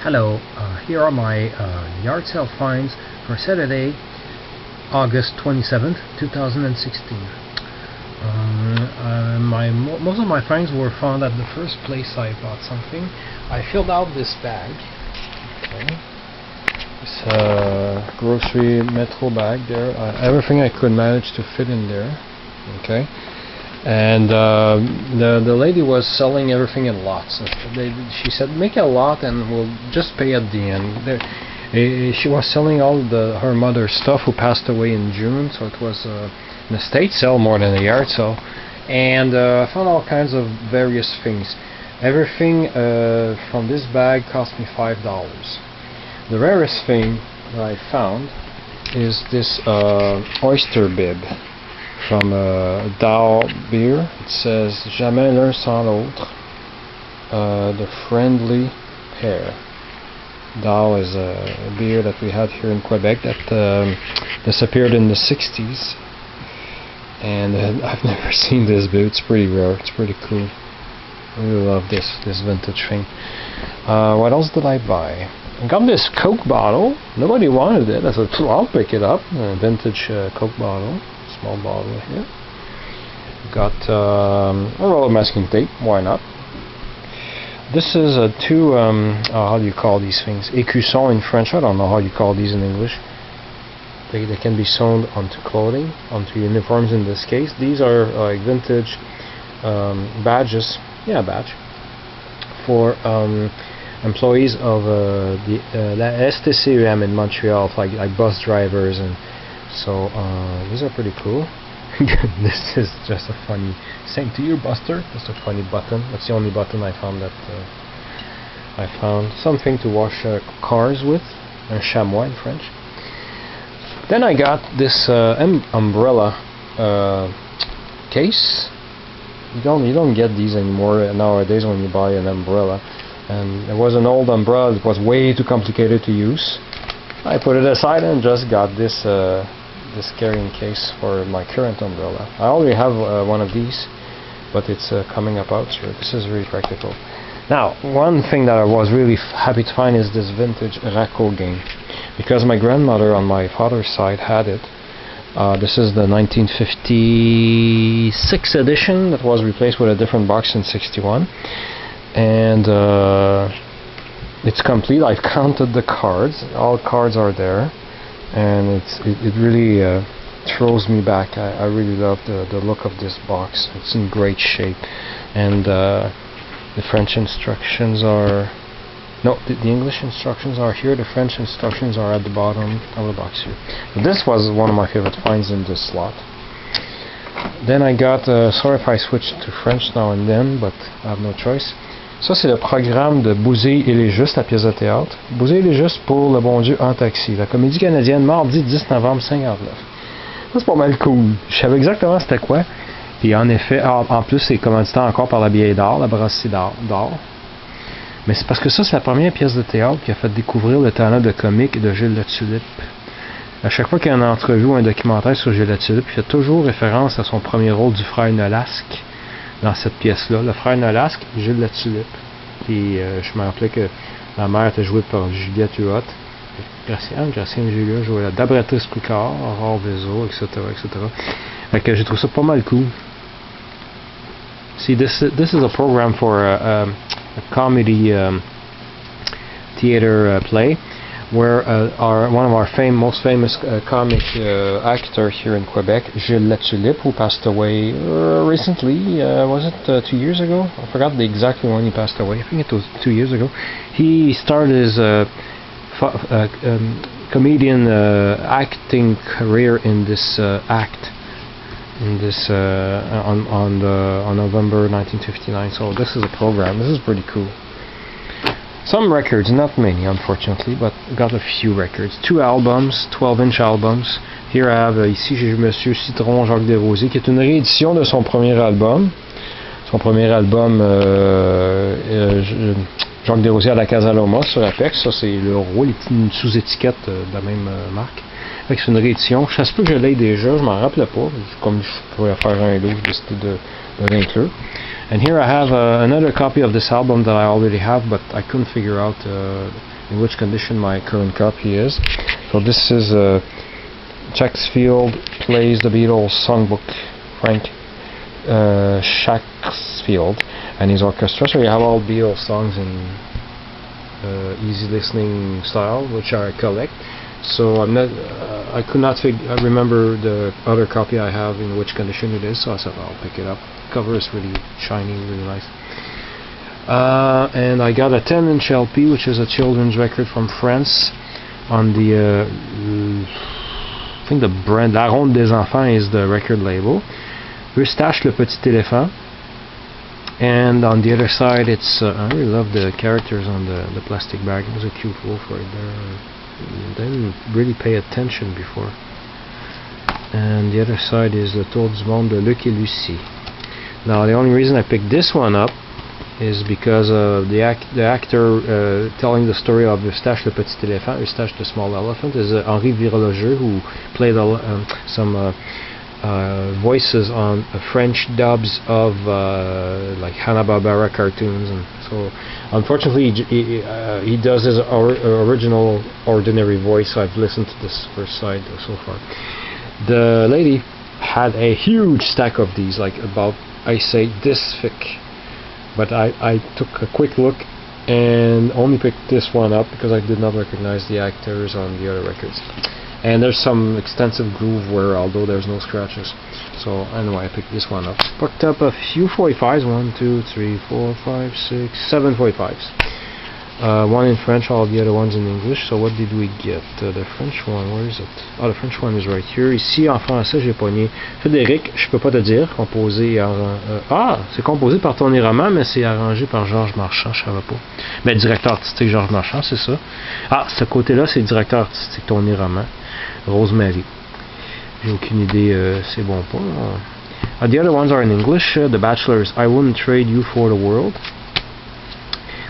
Hello, here are my yard sale finds for Saturday, August 27th, 2016. Most of my finds were found at the first place I bought something. I filled out this bag. Okay. This grocery metro bag there. Everything I could manage to fit in there. Okay. And the lady was selling everything in lots. She said, make a lot and we'll just pay at the end. She was selling all her mother's stuff, who passed away in June, so it was an estate sale more than a yard sale. And I found all kinds of various things. Everything from this bag cost me $5. The rarest thing that I found is this oyster bib from Dahl beer. It says jamais l'un sans l'autre, the friendly pair. Dahl is a beer that we had here in Quebec that disappeared in the 60s, and I've never seen this beer. It's pretty rare. It's pretty cool. I really love this vintage thing. What else did I buy? I got this Coke bottle. Nobody wanted it. I said, I'll pick it up. A vintage Coke bottle. Small bottle here. Got a roll of masking tape. Why not? This is two how do you call these things? Écussons in French. I don't know how you call these in English. They can be sewn onto clothing, onto uniforms in this case. These are like vintage badges. Yeah, badge for employees of the STCUM in Montreal, like bus drivers, and so these are pretty cool. This is just a funny saying to you, Buster. Just a funny button. That's the only button I found that I found something to wash cars with, un chamois in French. Then I got this umbrella case. You don't get these anymore nowadays when you buy an umbrella. And it was an old umbrella. It was way too complicated to use. I put it aside and just got this this carrying case for my current umbrella. I already have one of these, but it's coming up out, so this is really practical. Now, one thing that I was really happy to find is this vintage Racco game, because my grandmother on my father's side had it. This is the 1956 edition that was replaced with a different box in '61, and it's complete. I've counted the cards. All cards are there, and it really throws me back. I really love the look of this box. It's in great shape, and the French instructions are the English instructions are here. The French instructions are at the bottom of the box here. So this was one of my favorite finds in this slot. Then I got sorry if I switch to French now and then, but I have no choice. Ça, c'est le programme de Bouzé et les Justes, la pièce de théâtre. Bouzé et les Justes pour Le Bon Dieu en taxi. La comédie canadienne, mardi 10 novembre 59. Ça, c'est pas mal cool. Je savais exactement c'était quoi. Puis en effet, en plus, c'est commandité encore par la Vieille d'Or, la brasserie d'or. Mais c'est parce que ça, c'est la première pièce de théâtre qui a fait découvrir le talent de comique de Gilles Latulippe. À chaque fois qu'il y a une entrevue ou un documentaire sur Gilles Latulippe, il fait toujours référence à son premier rôle du frère Nolasque dans cette pièce-là. Le frère Nolasque, Gilles Latulippe. Puis je me rappelais que la mère était jouée par Juliette Huot. Gracienne Julia jouait la Dabratrice Picard, Aurore Vézo, etc. Fait que j'ai trouvé ça pas mal cool. See, this is a program for a comedy theater play, where one of our most famous comic actor here in Quebec, Gilles Latulippe, who passed away recently. Was it 2 years ago? I forgot the exactly when he passed away. I think it was 2 years ago. He started his comedian acting career in this act. In this on November 1959. So this is a program. This is pretty cool. Some records, not many unfortunately, but got a few records. 2 albums, 12-inch albums. Here I have ici j'ai Monsieur Citron Jacques Desrosiers, qui est une réédition de son premier album. Son premier album Jacques Desrosiers à la Casa Loma sur Apex. Ça c'est le rôle, une sous-étiquette de la même marque. C'est une réédition. Je sais pas que je l'ai déjà, je m'en rappelais pas. Comme je pourrais faire un lot, j'ai décidé de l'inclure. And here I have another copy of this album that I already have, but I couldn't figure out in which condition my current copy is. So this is Chacksfield Plays the Beatles Songbook, Frank Chacksfield and his orchestra. So you have all Beatles songs in easy listening style, which I collect. So I'm not, I could not remember the other copy I have in which condition it is, so I said I'll pick it up. Cover is really shiny, really nice. And I got a 10-inch LP, which is a children's record from France, on the I think the brand La Ronde des Enfants is the record label. Eustache le Petit Éléphant. And on the other side, it's I really love the characters on the plastic bag. It was a cute wolf right there. Didn't really pay attention before. And the other side is the Tour du Monde de Luc et Lucie. Now the only reason I picked this one up is because the actor telling the story of Eustache le Petit Éléphant, Eustache the Small Elephant, is Henri Virologeux, who played some voices on French dubs of like Hanna-Barbera cartoons, and so unfortunately he does his original ordinary voice. So I've listened to this first side so far. The lady had a huge stack of these, like about, I say, this thick, but I took a quick look and only picked this one up because I did not recognize the actors on the other records. And there's some extensive groove wear, although there's no scratches. So anyway, I picked this one up. Picked up a few 45s, 1, 2, 3, 4, 5, 6, 7 45s. One in French, all the other ones in English. So what did we get? The French one, where is it? Oh, the French one is right here. Ici, en français, j'ai pogné Frédéric, je peux pas te dire, composé c'est composé par Tony Roman, mais c'est arrangé par Georges Marchand, je savais pas. Ben, directeur artistique Georges Marchand, c'est ça. Ah, ce côté-là, c'est directeur artistique Tony Roman. Rosemary. J'ai aucune idée, c'est bon pas. The other ones are in English. The Bachelors, I Wouldn't Trade You for the World.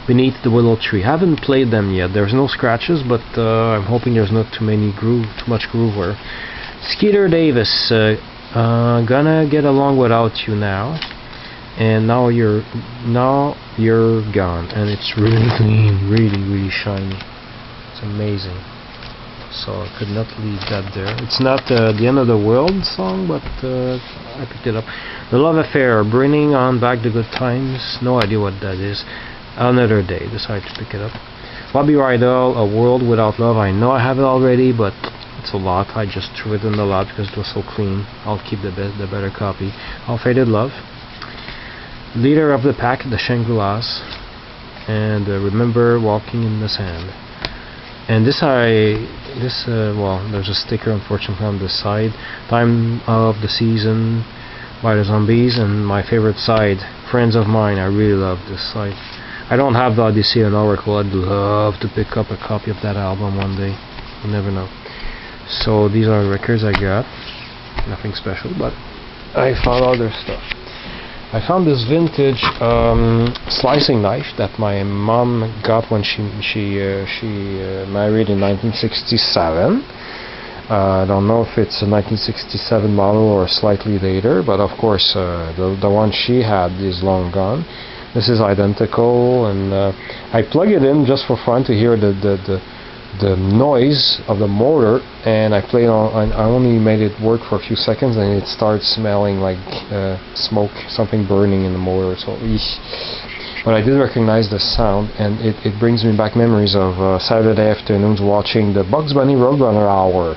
Beneath the Willow Tree. Haven't played them yet. There's no scratches, but I'm hoping there's not too much groove wear. Skeeter Davis, Gonna Get Along Without You Now. And now you're gone. And it's really clean, really shiny. It's amazing. So I could not leave that there. It's not the End of the World song, but I picked it up. The Love Affair, Bringing On Back the Good Times. No idea what that is. Another Day, decided to pick it up. Bobby Rydell, A World Without Love. I know I have it already, but it's a lot. I just threw it in the lot because it was so clean. I'll keep the better copy. All Faded Love. Leader of the Pack, The Shangri-Las. And Remember Walking in the Sand. And well, there's a sticker unfortunately on the side. Time of the Season by the Zombies, and my favorite side, Friends of Mine. I really love this side. I don't have the Odyssey and Oracle. I'd love to pick up a copy of that album one day. You never know. So these are the records I got. Nothing special, but I found other stuff. I found this vintage slicing knife that my mom got when she married in 1967. I don't know if it's a 1967 model or slightly later, but of course the one she had is long gone. This is identical, and I plug it in just for fun to hear the noise of the motor, and I played on. I only made it work for a few seconds, and it starts smelling like smoke, something burning in the motor. So, but I did recognize the sound, and it brings me back memories of Saturday afternoons watching the Bugs Bunny Roadrunner Hour,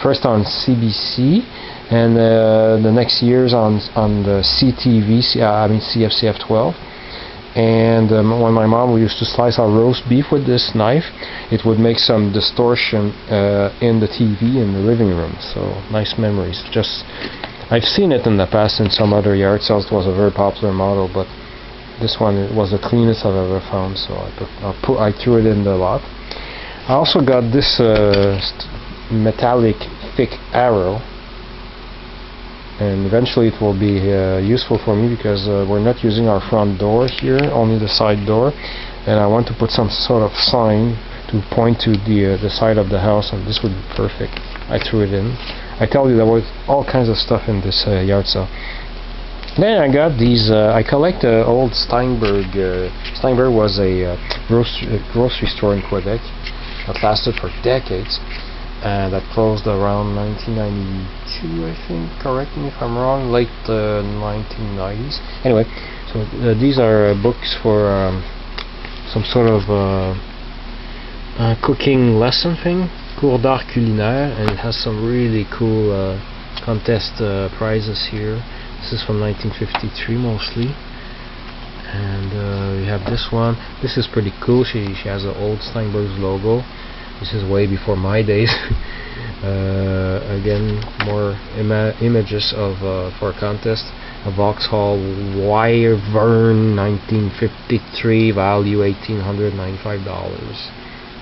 first on CBC, and the next years on the CTV, CFCF 12. And when my mom used to slice our roast beef with this knife, it would make some distortion in the TV in the living room. So nice memories. Just I've seen it in the past in some other yard sales. It was a very popular model, but this one was the cleanest I've ever found. So I threw it in the lot. I also got this metallic thick arrow. And eventually it will be useful for me because we're not using our front door here, only the side door, and I want to put some sort of sign to point to the side of the house, and this would be perfect. I threw it in. I tell you, there was all kinds of stuff in this yard sale. Then I got these. I collect old Steinberg. Steinberg was a grocery store in Quebec that lasted for decades. That closed around 1992, I think. Correct me if I'm wrong. Late 1990s. Anyway, so these are books for some sort of cooking lesson thing, cours d'art culinaire, and it has some really cool contest prizes here. This is from 1953 mostly, and you have this one. This is pretty cool. She has an old Steinberg's logo. This is way before my days. Again, more images of for a contest. A Vauxhall Wyvern 1953, value $1,895.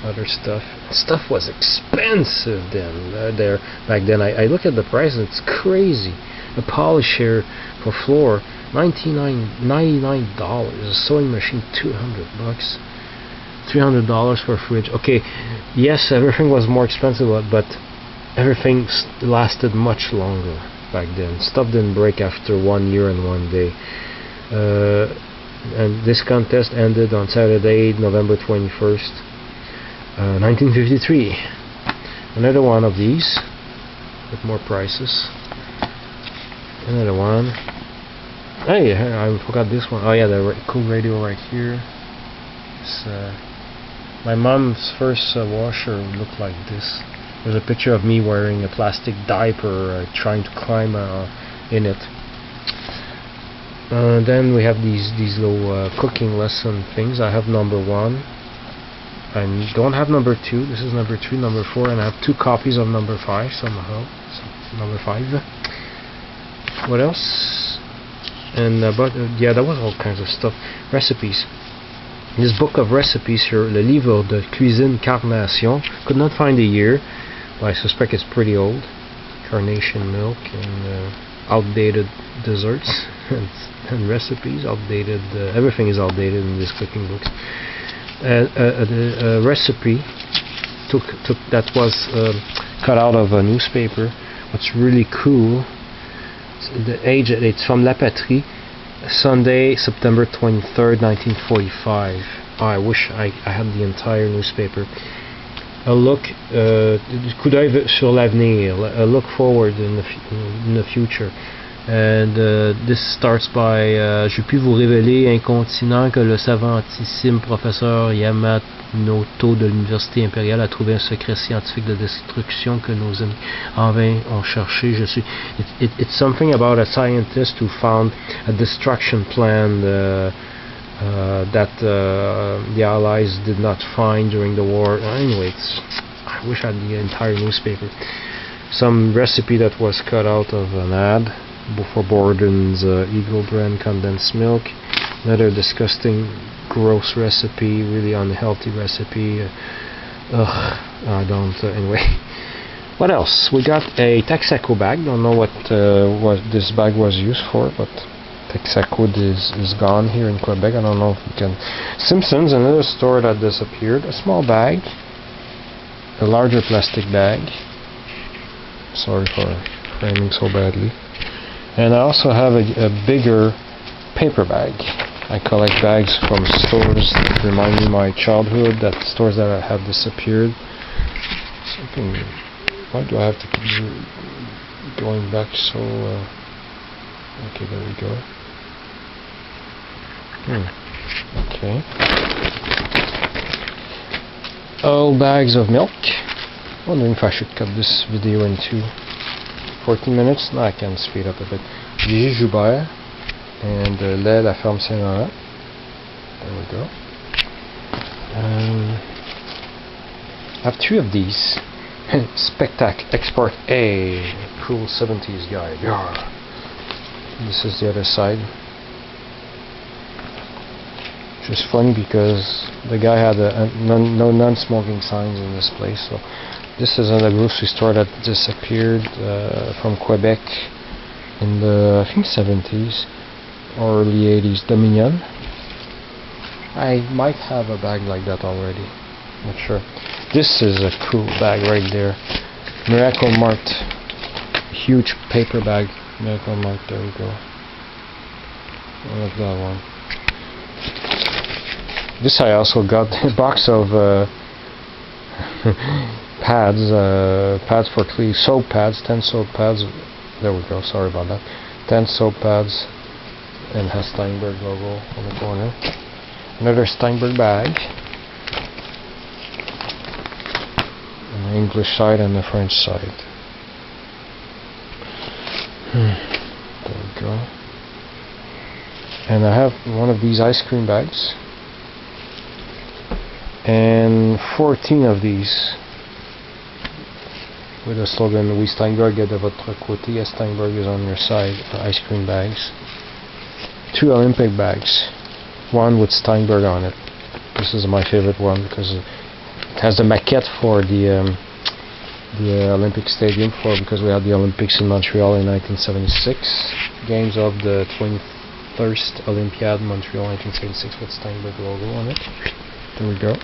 Other stuff. Stuff was expensive then. Back then, I look at the price and it's crazy. A polisher for floor, $99. A sewing machine, $200. $300 for a fridge. Okay, yes, everything was more expensive, but everything lasted much longer back then. Stuff didn't break after 1 year and 1 day. And this contest ended on Saturday, November 21st, 1953. Another one of these with more prices. Another one. Hey, I forgot this one. Oh yeah, the cool radio right here. It's my mom's first washer looked like this. There's a picture of me wearing a plastic diaper trying to climb in it. Then we have these little cooking lesson things. I have number 1. I don't have number 2. This is number 3, number 4, and I have 2 copies of number 5 somehow. So, number 5. What else? And yeah, that was all kinds of stuff. Recipes. This book of recipes here, Le Livre de Cuisine Carnation. Could not find a year, but I suspect it's pretty old. Carnation milk and outdated desserts and recipes. Outdated. Everything is outdated in these cooking books. A recipe that was cut out of a newspaper. What's really cool. It's from La Patrie, Sunday, September 23rd, 1945. Oh, I wish I had the entire newspaper. A look, coup d'œil sur l'avenir, a look forward in the future. And this starts by je puis vous révéler incontinent que le savantissime professeur Yamamoto de l'Université impériale a trouvé un secret scientifique de destruction que nos amis en vain ont cherché. It's something about a scientist who found a destruction plan that the Allies did not find during the war. Anyway, I wish I had the entire newspaper. Some recipe that was cut out of an ad for Borden's Eagle brand condensed milk. Another disgusting, gross recipe, really unhealthy recipe. I don't. Anyway, what else? We got a Texaco bag. Don't know what this bag was used for, but Texaco is gone here in Quebec. I don't know if we can. Simpsons, another store that disappeared. A small bag, a larger plastic bag. Sorry for framing so badly. And I also have a bigger paper bag. I collect bags from stores that remind me of my childhood, stores that have disappeared. Something. Why do I have to keep going back so? Okay, there we go. Okay. Old bags of milk. Wondering if I should cut this video into 14 minutes. No, I can speed up a bit. Vigie Joubert and lait La Ferme Saint-Laurent. There we go. I have 3 of these. Spectac Export A. Cool 70s guide. Yeah. This is the other side. Which is funny because the guy had no non-smoking signs in this place. So this is another grocery store that disappeared from Quebec in the, I think, 70s or early 80s. Dominion. I might have a bag like that already. Not sure. This is a cool bag right there. Miracle Mart. Huge paper bag. Miracle Mart. There we go. I like that one. This I also got a box of pads, pads for clean soap pads, 10 soap pads. There we go. Sorry about that. 10 soap pads, and has Steinberg logo on the corner. Another Steinberg bag. The English side and the French side. There we go. And I have one of these ice cream bags and 14 of these with the slogan "Oui Steinberg est de votre côté." Yes, Steinberg is on your side. Ice cream bags. 2 Olympic bags. One with Steinberg on it. This is my favorite one because it has the maquette for the Olympic Stadium because we had the Olympics in Montreal in 1976. Games of the 21st Olympiad Montreal 1976 with Steinberg logo on it. There we go.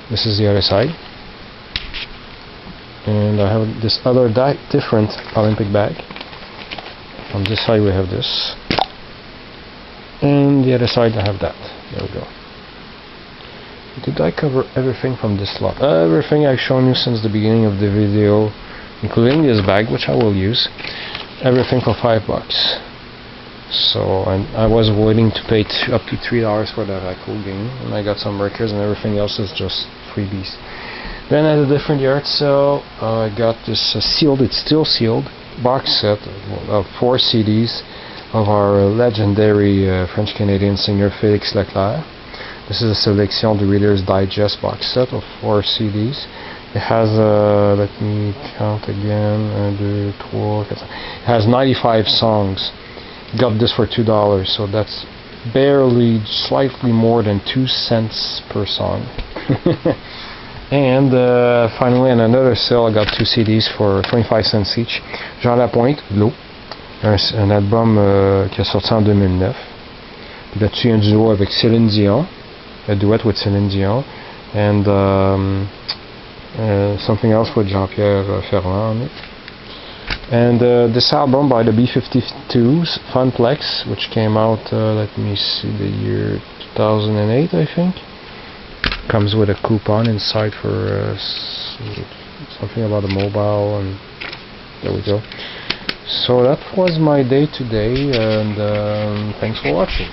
This is the other side. And I have this other different Olympic bag. On this side we have this. And the other side I have that. There we go. Did I cover everything from this lot? Everything I've shown you since the beginning of the video, including this bag, which I will use. Everything for $5. So I was willing to pay up to $3 for that cool game, and I got some records, and everything else is just freebies. Then at a different yard sale, I got this sealed, it's still sealed, box set of 4 CDs of our legendary French-Canadian singer Félix Leclerc. This is a Selection de Reader's Digest box set of 4 CDs. It has, let me count again, 1, 2, 3, 4, 5. It has 95 songs. Got this for $2, so that's barely, slightly more than 2 cents per song. And finally, in another sale, I got 2 CDs for 25 cents each. Jean Lapointe, L'eau, un album qui a sorti en 2009. Là-dessus, un duo avec Céline Dion, a duet with Céline Dion, and something else with Jean-Pierre Ferland on it. And this album by the B-52s, Funplex, which came out, let me see, the year 2008, I think. Comes with a coupon inside for something about a mobile, and there we go. So that was my day today, and thanks for watching.